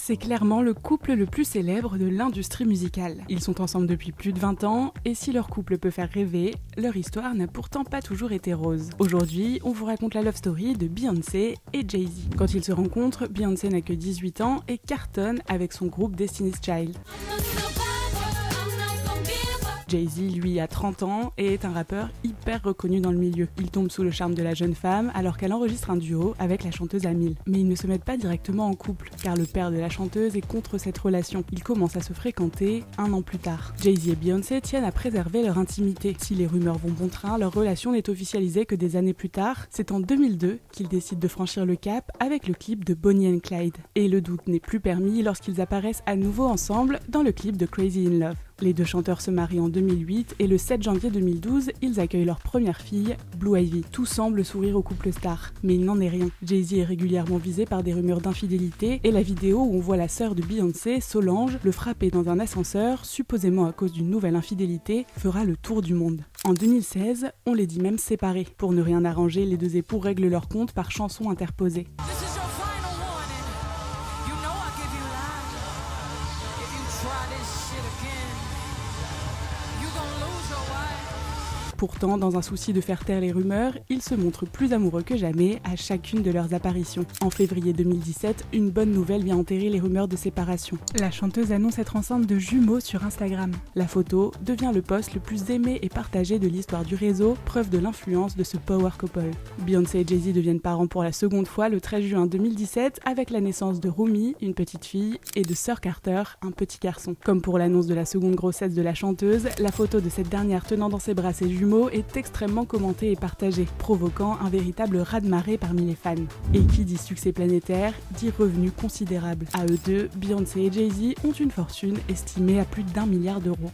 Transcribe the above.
c'est clairement le couple le plus célèbre de l'industrie musicale. Ils sont ensemble depuis plus de 20 ans, et si leur couple peut faire rêver, leur histoire n'a pourtant pas toujours été rose. Aujourd'hui, on vous raconte la love story de Beyoncé et Jay-Z. Quand ils se rencontrent, Beyoncé n'a que 18 ans et cartonne avec son groupe Destiny's Child. Jay-Z, lui, a 30 ans et est un rappeur hyper reconnu dans le milieu. Il tombe sous le charme de la jeune femme alors qu'elle enregistre un duo avec la chanteuse Amil. Mais ils ne se mettent pas directement en couple, car le père de la chanteuse est contre cette relation. Ils commencent à se fréquenter 1 an plus tard. Jay-Z et Beyoncé tiennent à préserver leur intimité. Si les rumeurs vont bon train, leur relation n'est officialisée que des années plus tard. C'est en 2002 qu'ils décident de franchir le cap avec le clip de Bonnie and Clyde. Et le doute n'est plus permis lorsqu'ils apparaissent à nouveau ensemble dans le clip de Crazy in Love. Les deux chanteurs se marient en 2008 et le 7 janvier 2012, ils accueillent leur première fille, Blue Ivy. Tout semble sourire au couple star, mais il n'en est rien. Jay-Z est régulièrement visé par des rumeurs d'infidélité et la vidéo où on voit la sœur de Beyoncé, Solange, le frapper dans un ascenseur, supposément à cause d'une nouvelle infidélité, fera le tour du monde. En 2016, on les dit même séparés. Pour ne rien arranger, les deux époux règlent leur compte par chansons interposées. Pourtant, dans un souci de faire taire les rumeurs, ils se montrent plus amoureux que jamais à chacune de leurs apparitions. En février 2017, une bonne nouvelle vient enterrer les rumeurs de séparation. La chanteuse annonce être enceinte de jumeaux sur Instagram. La photo devient le post le plus aimé et partagé de l'histoire du réseau, preuve de l'influence de ce power couple. Beyoncé et Jay-Z deviennent parents pour la seconde fois le 13 juin 2017 avec la naissance de Rumi, une petite fille, et de Sir Carter, un petit garçon. Comme pour l'annonce de la seconde grossesse de la chanteuse, la photo de cette dernière tenant dans ses bras ses jumeaux est extrêmement commentée et partagée, provoquant un véritable raz-de-marée parmi les fans. Et qui dit succès planétaire, dit revenus considérables. À eux deux, Beyoncé et Jay-Z ont une fortune estimée à plus d'1 milliard d'euros.